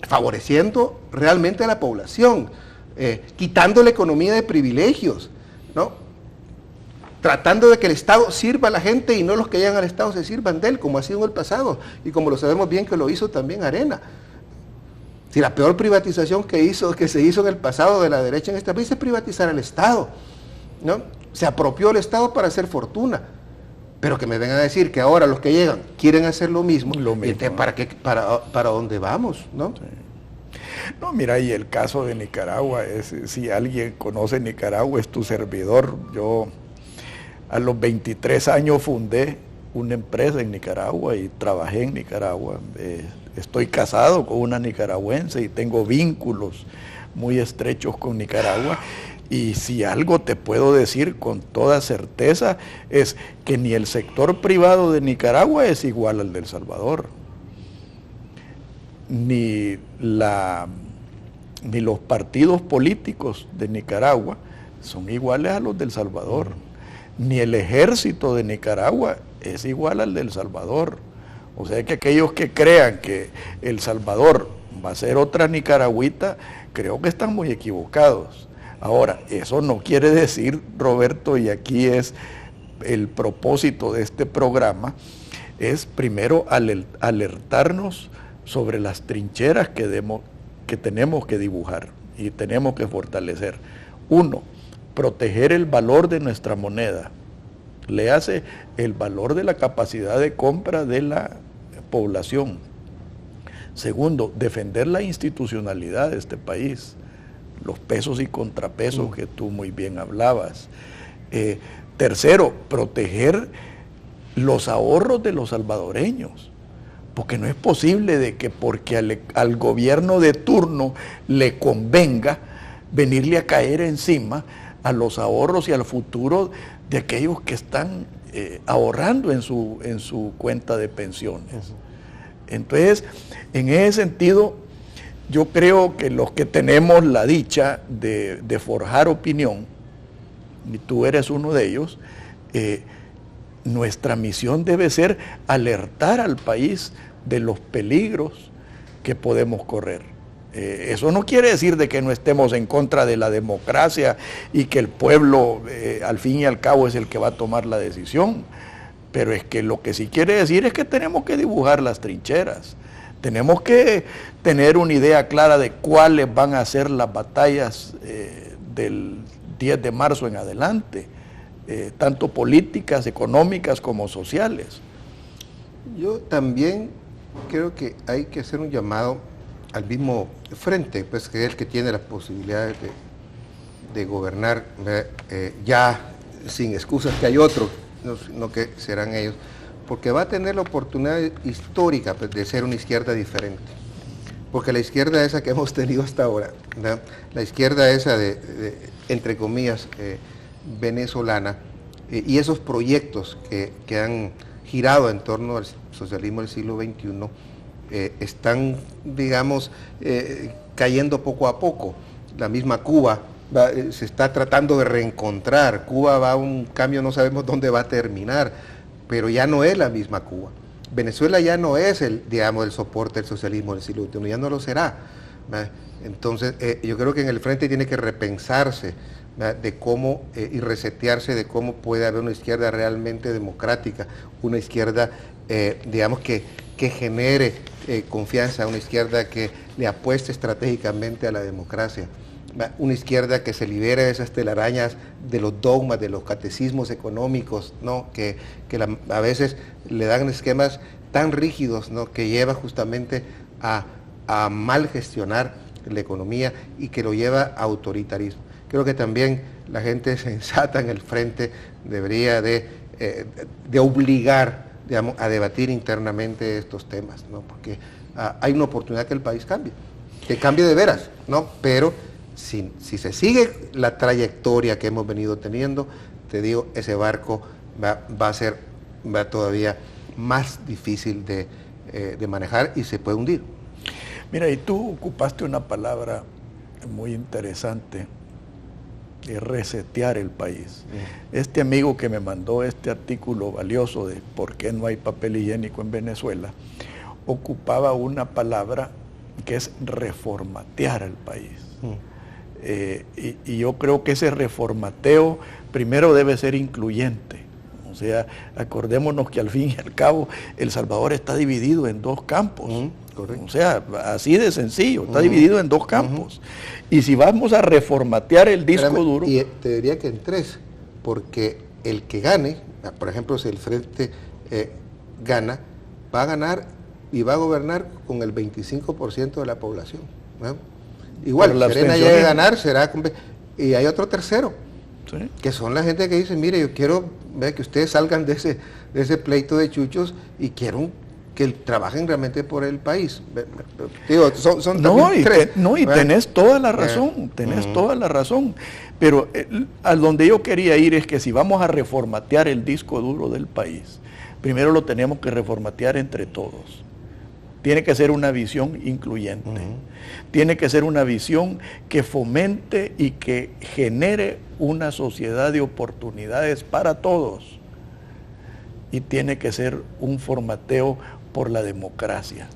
Favoreciendo realmente a la población, quitando la economía de privilegios, ¿no? Tratando de que el Estado sirva a la gente y no los que llegan al Estado se sirvan de él, como ha sido en el pasado y como lo sabemos bien que lo hizo también Arena. Si la peor privatización que se hizo en el pasado de la derecha en este país es privatizar el Estado, ¿no? Se apropió el Estado para hacer fortuna. Pero que me vengan a decir que ahora los que llegan quieren hacer lo mismo. ¿Para dónde vamos? ¿No? Sí. No, mira, y el caso de Nicaragua, si alguien conoce Nicaragua, es tu servidor. Yo a los 23 años fundé una empresa en Nicaragua y trabajé en Nicaragua. Estoy casado con una nicaragüense y tengo vínculos muy estrechos con Nicaragua. Y si algo te puedo decir con toda certeza es que ni el sector privado de Nicaragua es igual al de El Salvador, ni los partidos políticos de Nicaragua son iguales a los de El Salvador, ni el ejército de Nicaragua es igual al de El Salvador. O sea que aquellos que crean que El Salvador va a ser otra nicaragüita, creo que están muy equivocados. Ahora, eso no quiere decir, Roberto, y aquí es el propósito de este programa, es primero alertarnos sobre las trincheras que tenemos que dibujar y tenemos que fortalecer. Uno, proteger el valor de nuestra moneda, le hace el valor de la capacidad de compra de la población. Segundo, defender la institucionalidad de este país, los pesos y contrapesos que tú muy bien hablabas. Tercero, proteger los ahorros de los salvadoreños, porque no es posible de que porque al gobierno de turno le convenga venirle a caer encima a los ahorros y al futuro de aquellos que están ahorrando en su cuenta de pensiones. Entonces, en ese sentido, yo creo que los que tenemos la dicha de forjar opinión, y tú eres uno de ellos, nuestra misión debe ser alertar al país de los peligros que podemos correr. Eso no quiere decir de que no estemos en contra de la democracia y que el pueblo al fin y al cabo es el que va a tomar la decisión, pero es que lo que sí quiere decir es que tenemos que dibujar las trincheras. Tenemos que tener una idea clara de cuáles van a ser las batallas del 10 de marzo en adelante, tanto políticas, económicas como sociales. Yo también creo que hay que hacer un llamado al mismo frente, pues que es el que tiene las posibilidades de gobernar ya sin excusas que hay otros, no que serán ellos, porque va a tener la oportunidad histórica de ser una izquierda diferente. Porque la izquierda esa que hemos tenido hasta ahora, ¿verdad? La izquierda esa entre comillas, venezolana y esos proyectos que han girado en torno al socialismo del siglo XXI están, digamos, cayendo poco a poco. La misma Cuba se está tratando de reencontrar. Cuba va a un cambio, no sabemos dónde va a terminar, pero ya no es la misma Cuba. Venezuela ya no es el soporte del socialismo del siglo XXI, ya no lo será. Entonces, yo creo que en el frente tiene que repensarse de cómo y resetearse de cómo puede haber una izquierda realmente democrática, una izquierda, que genere confianza, una izquierda que le apueste estratégicamente a la democracia, una izquierda que se libere de esas telarañas de los dogmas, de los catecismos económicos, ¿no? que a veces le dan esquemas tan rígidos, ¿no? que lleva justamente a mal gestionar la economía y que lo lleva a autoritarismo. Creo que también la gente sensata en el frente debería de obligar, digamos, a debatir internamente estos temas, ¿no? Porque hay una oportunidad que el país cambie, que cambie de veras, ¿no? Pero si se sigue la trayectoria que hemos venido teniendo, te digo, ese barco va a ser todavía más difícil de manejar y se puede hundir. Mira, y tú ocupaste una palabra muy interesante, de resetear el país. Este amigo que me mandó este artículo valioso de por qué no hay papel higiénico en Venezuela, ocupaba una palabra que es reformatear al país. Y yo creo que ese reformateo primero debe ser incluyente. O sea, acordémonos que al fin y al cabo El Salvador está dividido en dos campos. O sea, así de sencillo, está dividido en dos campos. Y si vamos a reformatear el disco duro... Y te diría que en tres, porque el que gane, por ejemplo, si el Frente gana, va a ganar y va a gobernar con el 25% de la población, ¿no? Igual, si Serena llega a ganar, será... Y hay otro tercero, ¿sí? Que son la gente que dice, mire, yo quiero ver que ustedes salgan de ese pleito de chuchos y quiero que trabajen realmente por el país. Digo, son también tres. Y tenés toda la razón, toda la razón. Pero a donde yo quería ir es que si vamos a reformatear el disco duro del país, primero lo tenemos que reformatear entre todos. Tiene que ser una visión incluyente. Tiene que ser una visión que fomente y que genere una sociedad de oportunidades para todos. Y tiene que ser un formateo por la democracia.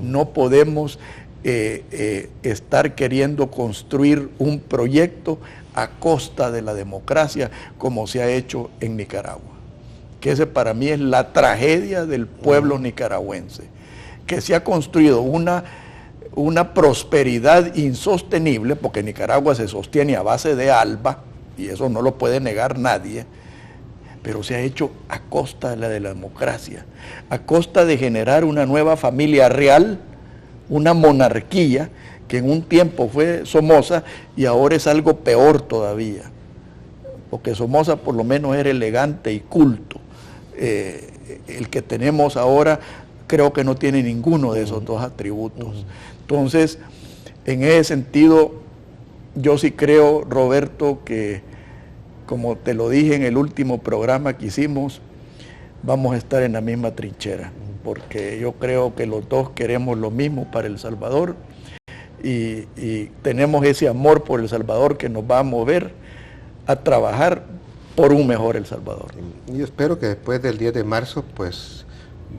No podemos estar queriendo construir un proyecto a costa de la democracia como se ha hecho en Nicaragua. Que ese para mí es la tragedia del pueblo nicaragüense. Que se ha construido una prosperidad insostenible, porque Nicaragua se sostiene a base de ALBA, y eso no lo puede negar nadie, pero se ha hecho a costa de la democracia, a costa de generar una nueva familia real, una monarquía, que en un tiempo fue Somoza y ahora es algo peor todavía, porque Somoza por lo menos era elegante y culto. El que tenemos ahora creo que no tiene ninguno de esos dos atributos. Entonces, en ese sentido, yo sí creo, Roberto, que como te lo dije en el último programa que hicimos, vamos a estar en la misma trinchera, porque yo creo que los dos queremos lo mismo para El Salvador y tenemos ese amor por El Salvador que nos va a mover a trabajar por un mejor El Salvador. Yo espero que después del 10 de marzo, pues,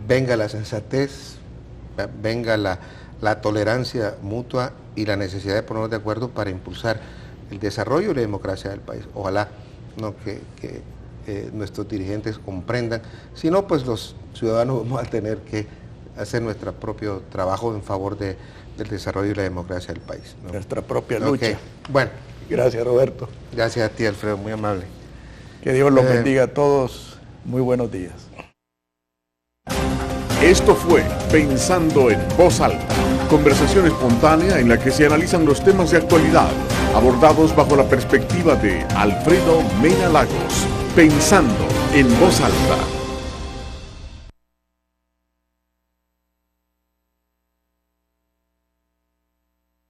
venga la sensatez, venga la tolerancia mutua y la necesidad de ponernos de acuerdo para impulsar el desarrollo y la democracia del país. Ojalá, ¿no?, que nuestros dirigentes comprendan. Si no, pues los ciudadanos vamos a tener que hacer nuestro propio trabajo en favor del desarrollo y la democracia del país, ¿no? Nuestra propia lucha. Bueno. Gracias, Roberto. Gracias a ti, Alfredo, muy amable. Que Dios los bendiga a todos. Muy buenos días. Esto fue Pensando en Voz Alta, conversación espontánea en la que se analizan los temas de actualidad, abordados bajo la perspectiva de Alfredo Mena Lagos. Pensando en Voz Alta.